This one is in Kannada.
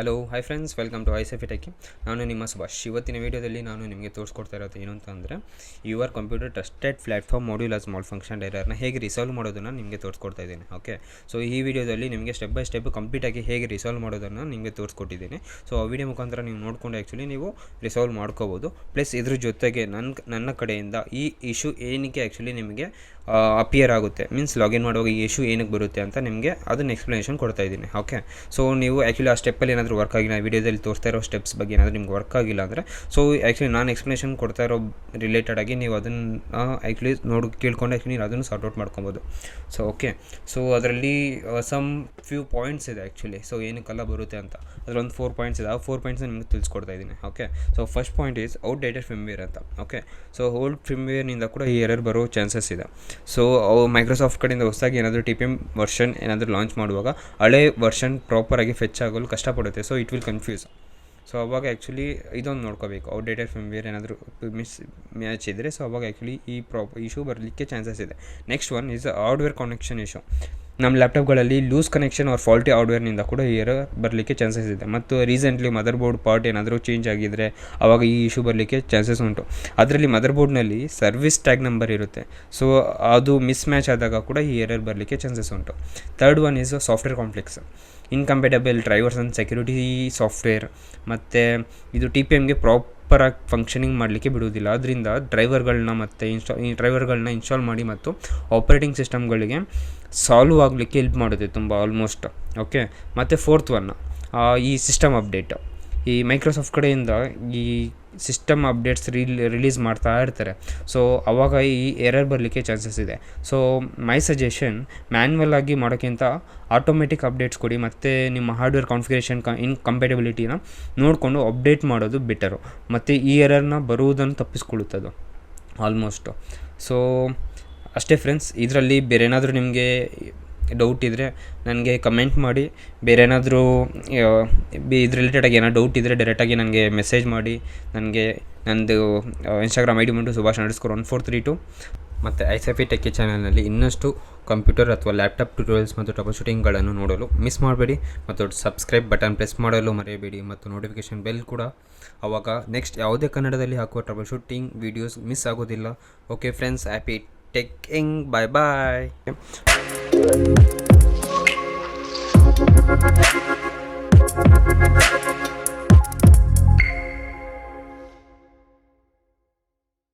Hello hi friends, welcome to ಐಸೆಫಿ ಟೆಕ್ಕಿ. ನಾನು ನಿಮ್ಮ ಸುಭಾಷ್. ಇವತ್ತಿನ ವೀಡಿಯೋದಲ್ಲಿ ನಾನು ನಿಮಗೆ ತೋರಿಸ್ಕೊಡ್ತಾ ಇರೋದು ಏನು ಅಂತಂದರೆ, your computer trusted platform module as malfunction ಎರರ್ನ ಹೇಗೆ ರಿಸಾಲ್ವ್ ಮಾಡೋದನ್ನು ನಿಮಗೆ ತೋರಿಸ್ಕೊಡ್ತಾ ಇದ್ದೀನಿ. ಓಕೆ, ಸೊ ಈ ವಿಡಿಯೋದಲ್ಲಿ ನಿಮಗೆ ಸ್ಟೆಪ್ ಬೈ ಸ್ಟೆಪ್ ಕಂಪ್ಲೀಟಾಗಿ ಹೇಗೆ ರಿಸಾಲ್ವ್ ಮಾಡೋದನ್ನು ನಿಮಗೆ ತೋರಿಸ್ಕೊಟ್ಟಿದ್ದೀನಿ. ಸೊ ಆ ವಿಡಿಯೋ ಮುಖಾಂತರ ನೀವು ನೋಡಿಕೊಂಡು ಆ್ಯಕ್ಚುಲಿ ನೀವು ರಿಸಾಲ್ವ್ ಮಾಡ್ಕೋಬೋದು. ಪ್ಲಸ್ ಇದ್ರ ಜೊತೆಗೆ ನನ್ನ ಕಡೆಯಿಂದ ಈ ಇಶ್ಯೂ ಏನಕ್ಕೆ ಆ್ಯಕ್ಚುಲಿ ನಿಮಗೆ ಅಪಿಯರ್ ಆಗುತ್ತೆ, ಮೀನ್ಸ್ ಲಾಗಿನ್ ಮಾಡುವಾಗ ಈ ಇಶ್ಯೂ ಏನಕ್ಕೆ ಬರುತ್ತೆ ಅಂತ ನಿಮಗೆ ಅದನ್ನು ಎಕ್ಸ್ಪ್ಲನೇಷನ್ ಕೊಡ್ತಾ ಇದ್ದೀನಿ. ಓಕೆ, ಸೊ ನೀವು ಆ್ಯಕ್ಚುಲಿ ಆ ಸ್ಟೆಪ್ಪಲ್ಲಿ ಏನಾದರೂ ವರ್ಕ್ ಆಗಿಲ್ಲ, ವಿಡಿಯೋದಲ್ಲಿ ತೋರಿಸ್ತಾ ಇರೋ ಸ್ಟೆಪ್ಸ್ ಬಗ್ಗೆ ಏನಾದರೂ ನಿಮ್ಗೆ ವರ್ಕ್ ಆಗಿಲ್ಲ ಅಂದರೆ, ಸೊ ಆ್ಯಕ್ಚುಲಿ ನಾನು ಎಕ್ಸ್ಪ್ಲನೇಷನ್ ಕೊಡ್ತಾ ಇರೋ ರಿಲೇಟೆಡ್ ಆಗಿ ನೀವು ಅದನ್ನು ಆ್ಯಕ್ಚುಲಿ ಕೇಳ್ಕೊಂಡು ಆ್ಯಕ್ಚುಲಿ ನೀವು ಅದನ್ನು ಸಾರ್ಟ್ ಔಟ್ ಮಾಡ್ಕೊಬೋದು. ಸೊ ಓಕೆ, ಸೊ ಅದರಲ್ಲಿ ಸಮ್ ಫ್ಯೂ ಪಾಯಿಂಟ್ಸ್ ಇದೆ ಆ್ಯಕ್ಚುಲಿ, ಸೊ ಏನಕ್ಕೆಲ್ಲ ಬರುತ್ತೆ ಅಂತ. ಅದರೊಂದು 4 ಪಾಯಿಂಟ್ಸ್ ಇದೆ. ಆ 4 ಪಾಯಿಂಟ್ಸ್ನ ನಿಮಗೆ ತಿಳಿಸ್ಕೊಡ್ತಾ ಇದ್ದೀನಿ. Okay, so first point is outdated firmware ಅಂತ. ಓಕೆ, ಸೊ ಓಲ್ಡ್ ಫಿಮ್ವೇರ್ನಿಂದ ಕೂಡ ಈ ಎರರ್ ಬರೋ ಚಾನ್ಸಸ್ ಇದೆ. ಸೊ ಮೈಕ್ರೋಸಾಫ್ಟ್ ಕಡೆಯಿಂದ ಹೊಸದಾಗಿ ಏನಾದರೂ TPM ವರ್ಷನ್ ಏನಾದರೂ ಲಾಂಚ್ ಮಾಡುವಾಗ ಹಳೆ ವರ್ಷನ್ ಪ್ರಾಪರಾಗಿ ಫೆಚ್ ಆಗಲು ಕಷ್ಟಪಡುತ್ತೆ. So it will confuse. So ಅವಾಗ ಆ್ಯಕ್ಚುಲಿ ಇದೊಂದು ನೋಡ್ಕೋಬೇಕು, ಔಟ್ಡೇಟೆಡ್ ಫಿಮ್ವೇರ್ ಏನಾದರೂ ಮ್ಯಾಚ್ ಇದ್ದರೆ, ಸೊ ಅವಾಗ ಆ್ಯಕ್ಚುಲಿ ಈ ಇಶ್ಯೂ ಬರಲಿಕ್ಕೆ ಚಾನ್ಸಸ್ ಇದೆ. Next one is hardware connection issue. ನಮ್ಮ ಲ್ಯಾಪ್ಟಾಪ್ಗಳಲ್ಲಿ ಲೂಸ್ ಕನೆಕ್ಷನ್ ಆರ್ ಫಾಲ್ಟಿ ಹಾರ್ಡ್ವೇರ್ನಿಂದ ಕೂಡ ಈ ಎರರ್ ಬರಲಿಕ್ಕೆ ಚಾನ್ಸಸ್ ಇದೆ. ಮತ್ತು ರೀಸೆಂಟ್ಲಿ ಮದರ್ ಬೋರ್ಡ್ ಪಾರ್ಟ್ ಏನಾದರೂ ಚೇಂಜ್ ಆಗಿದ್ದರೆ ಆವಾಗ ಈ ಇಶ್ಯೂ ಬರಲಿಕ್ಕೆ ಚಾನ್ಸಸ್ ಉಂಟು. ಅದರಲ್ಲಿ ಮದರ್ ಬೋರ್ಡ್ನಲ್ಲಿ ಸರ್ವಿಸ್ ಟ್ಯಾಗ್ ನಂಬರ್ ಇರುತ್ತೆ. ಸೊ ಅದು ಮಿಸ್ ಮ್ಯಾಚ್ ಆದಾಗ ಕೂಡ ಈ ಎರರ್ ಬರಲಿಕ್ಕೆ ಚಾನ್ಸಸ್ ಉಂಟು. Third one is software complex, incompatible drivers and security software. ಮತ್ತು ಇದು TPMಗೆ ಪ್ರಾಪರಾಗಿ ಫಂಕ್ಷನಿಂಗ್ ಮಾಡಲಿಕ್ಕೆ ಬಿಡುವುದಿಲ್ಲ. ಅದರಿಂದ ಡ್ರೈವರ್ಗಳನ್ನ ಮತ್ತು ಇನ್ಸ್ಟಾಲ್ ಮಾಡಿ ಮತ್ತು ಆಪ್ರೇಟಿಂಗ್ ಸಿಸ್ಟಮ್ಗಳಿಗೆ ಸಾಲ್ವ್ ಆಗಲಿಕ್ಕೆ ಹೆಲ್ಪ್ ಮಾಡುತ್ತೆ ತುಂಬ ಆಲ್ಮೋಸ್ಟ್. ಓಕೆ, ಮತ್ತು ಫೋರ್ತ್ ಒನ್ ಈ ಸಿಸ್ಟಮ್ ಅಪ್ಡೇಟ್. ಈ ಮೈಕ್ರೋಸಾಫ್ಟ್ ಕಡೆಯಿಂದ ಈ ಸಿಸ್ಟಮ್ ಅಪ್ಡೇಟ್ಸ್ ರಿಲೀಸ್ ಮಾಡ್ತಾ ಇರ್ತಾರೆ. ಸೊ ಆವಾಗ ಈ ಎರರ್ ಬರಲಿಕ್ಕೆ ಚಾನ್ಸಸ್ ಇದೆ. ಸೊ ಮೈ ಸಜೆಷನ್, ಮ್ಯಾನ್ಯಲ್ ಆಗಿ ಮಾಡೋಕ್ಕಿಂತ ಆಟೋಮೆಟಿಕ್ ಅಪ್ಡೇಟ್ಸ್ ಕೊಡಿ, ಮತ್ತು ನಿಮ್ಮ ಹಾರ್ಡ್ವೇರ್ ಕಾನ್ಫಿಗರೇಷನ್ ಇನ್ಕಂಪೇಟಬಿಲಿಟಿನ ನೋಡಿಕೊಂಡು ಅಪ್ಡೇಟ್ ಮಾಡೋದು ಬೆಟರು. ಮತ್ತು ಈ ಎರರ್ನ ಬರುವುದನ್ನು ತಪ್ಪಿಸ್ಕೊಳ್ಳುತ್ತದು ಆಲ್ಮೋಸ್ಟು. ಸೊ ಅಷ್ಟೇ ಫ್ರೆಂಡ್ಸ್. ಇದರಲ್ಲಿ ಬೇರೆ ಏನಾದರೂ ನಿಮಗೆ ಡೌಟ್ ಇದ್ದರೆ ನನಗೆ ಕಮೆಂಟ್ ಮಾಡಿ. ಬೇರೆ ಏನಾದರೂ ಇದ್ರ ರಿಲೇಟೆಡಾಗಿ ಏನಾದ್ರು ಡೌಟ್ ಇದ್ದರೆ ಡೈರೆಕ್ಟಾಗಿ ನನಗೆ ಮೆಸೇಜ್ ಮಾಡಿ. ನನಗೆ ನಂದು ಇನ್ಸ್ಟಾಗ್ರಾಮ್ ID ಬಂದು Subhash_1432. ಮತ್ತು ಐಸೆಫಿ ಟೆಕ್ಕಿ ಚಾನಲ್ನಲ್ಲಿ ಇನ್ನಷ್ಟು ಕಂಪ್ಯೂಟರ್ ಅಥವಾ ಲ್ಯಾಪ್ಟಾಪ್ ಟ್ಯುಟೋರಿಯಲ್ಸ್ ಮತ್ತು ಟ್ರಬಲ್ಶೂಟಿಂಗ್ಗಳನ್ನು ನೋಡಲು ಮಿಸ್ ಮಾಡಬೇಡಿ. ಮತ್ತು ಸಬ್ಸ್ಕ್ರೈಬ್ ಬಟನ್ ಪ್ರೆಸ್ ಮಾಡಲು ಮರೆಯಬೇಡಿ, ಮತ್ತು ನೋಟಿಫಿಕೇಷನ್ ಬೆಲ್ ಕೂಡ. ಆವಾಗ ನೆಕ್ಸ್ಟ್ ಯಾವುದೇ ಕನ್ನಡದಲ್ಲಿ ಹಾಕುವ ಟ್ರಬಲ್ಶೂಟಿಂಗ್ ವೀಡಿಯೋಸ್ ಮಿಸ್ ಆಗೋದಿಲ್ಲ. Okay friends, happy teching. ಬಾಯ್.